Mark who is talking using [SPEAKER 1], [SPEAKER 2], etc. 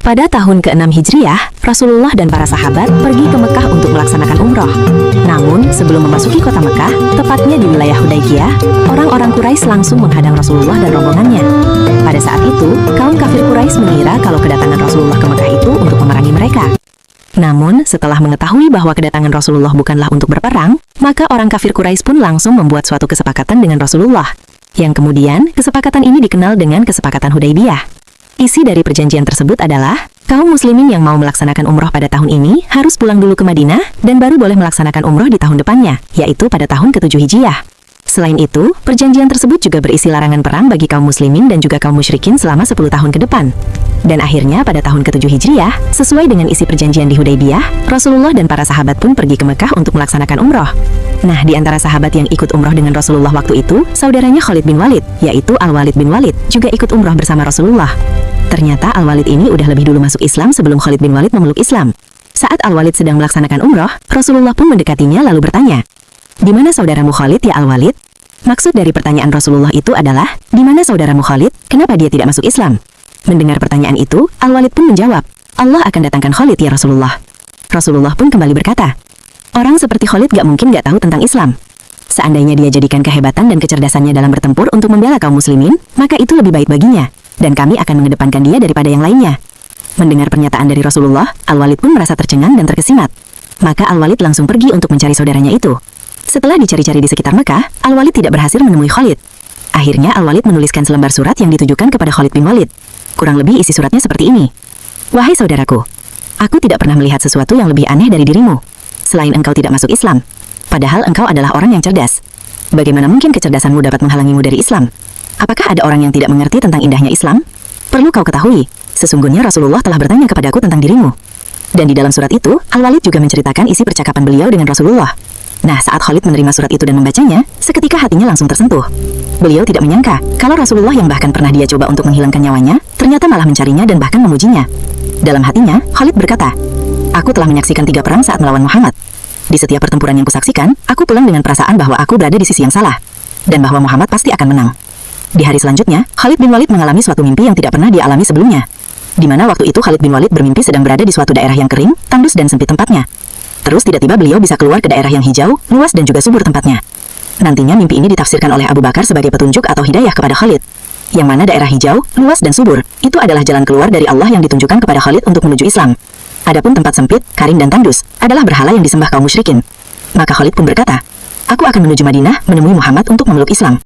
[SPEAKER 1] Pada tahun ke-6 Hijriah, Rasulullah dan para sahabat pergi ke Mekah untuk melaksanakan umroh. Namun, sebelum memasuki kota Mekah, tepatnya di wilayah Hudaybiyah, orang-orang Quraisy langsung menghadang Rasulullah dan rombongannya. Pada saat itu, kaum kafir Quraisy mengira kalau kedatangan Rasulullah ke Mekah itu untuk memerangi mereka. Namun, setelah mengetahui bahwa kedatangan Rasulullah bukanlah untuk berperang, maka orang kafir Quraisy pun langsung membuat suatu kesepakatan dengan Rasulullah. Yang kemudian, kesepakatan ini dikenal dengan Kesepakatan Hudaybiyah. Isi dari perjanjian tersebut adalah, kaum muslimin yang mau melaksanakan umroh pada tahun ini harus pulang dulu ke Madinah dan baru boleh melaksanakan umroh di tahun depannya, yaitu pada tahun ke-7 Hijriah. Selain itu, perjanjian tersebut juga berisi larangan perang bagi kaum muslimin dan juga kaum musyrikin selama 10 tahun ke depan. Dan akhirnya pada tahun ke-7 Hijriah, sesuai dengan isi perjanjian di Hudaybiyah, Rasulullah dan para sahabat pun pergi ke Mekah untuk melaksanakan umroh. Nah, di antara sahabat yang ikut umroh dengan Rasulullah waktu itu, saudaranya Khalid bin Walid, yaitu Al-Walid bin Walid, juga ikut umroh bersama Rasulullah. Ternyata Al-Walid ini udah lebih dulu masuk Islam sebelum Khalid bin Walid memeluk Islam. Saat Al-Walid sedang melaksanakan umroh, Rasulullah pun mendekatinya lalu bertanya, "Di mana saudaramu Khalid ya Al-Walid?" Maksud dari pertanyaan Rasulullah itu adalah, "Di mana saudaramu Khalid? Kenapa dia tidak masuk Islam?" Mendengar pertanyaan itu, Al-Walid pun menjawab, "Allah akan datangkan Khalid ya Rasulullah." Rasulullah pun kembali berkata, "Orang seperti Khalid gak mungkin gak tahu tentang Islam. Seandainya dia jadikan kehebatan dan kecerdasannya dalam bertempur untuk membela kaum muslimin, maka itu lebih baik baginya, dan kami akan mengedepankan dia daripada yang lainnya." Mendengar pernyataan dari Rasulullah, Al-Walid pun merasa tercengang dan terkesimat. Maka Al-Walid langsung pergi untuk mencari saudaranya itu. Setelah dicari-cari di sekitar Mekah, Al-Walid tidak berhasil menemui Khalid. Akhirnya Al-Walid menuliskan selembar surat yang ditujukan kepada Khalid bin Walid. Kurang lebih isi suratnya seperti ini. "Wahai saudaraku, aku tidak pernah melihat sesuatu yang lebih aneh dari dirimu. Selain engkau tidak masuk Islam, padahal engkau adalah orang yang cerdas. Bagaimana mungkin kecerdasanmu dapat menghalangimu dari Islam? Apakah ada orang yang tidak mengerti tentang indahnya Islam? Perlu kau ketahui, sesungguhnya Rasulullah telah bertanya kepadaku tentang dirimu." Dan di dalam surat itu, Al-Walid juga menceritakan isi percakapan beliau dengan Rasulullah. Nah, saat Khalid menerima surat itu dan membacanya, seketika hatinya langsung tersentuh. Beliau tidak menyangka kalau Rasulullah yang bahkan pernah dia coba untuk menghilangkan nyawanya, ternyata malah mencarinya dan bahkan memujinya. Dalam hatinya, Khalid berkata, "Aku telah menyaksikan 3 perang saat melawan Muhammad. Di setiap pertempuran yang kusaksikan, aku pulang dengan perasaan bahwa aku berada di sisi yang salah, dan bahwa Muhammad pasti akan menang." Di hari selanjutnya, Khalid bin Walid mengalami suatu mimpi yang tidak pernah dia alami sebelumnya. Di mana waktu itu Khalid bin Walid bermimpi sedang berada di suatu daerah yang kering, tandus dan sempit tempatnya. Terus tiba-tiba beliau bisa keluar ke daerah yang hijau, luas dan juga subur tempatnya. Nantinya mimpi ini ditafsirkan oleh Abu Bakar sebagai petunjuk atau hidayah kepada Khalid. Yang mana daerah hijau, luas dan subur, itu adalah jalan keluar dari Allah yang ditunjukkan kepada Khalid untuk menuju Islam. Adapun tempat sempit, kering dan tandus, adalah berhala yang disembah kaum musyrikin. Maka Khalid pun berkata, "Aku akan menuju Madinah menemui Muhammad untuk memeluk Islam."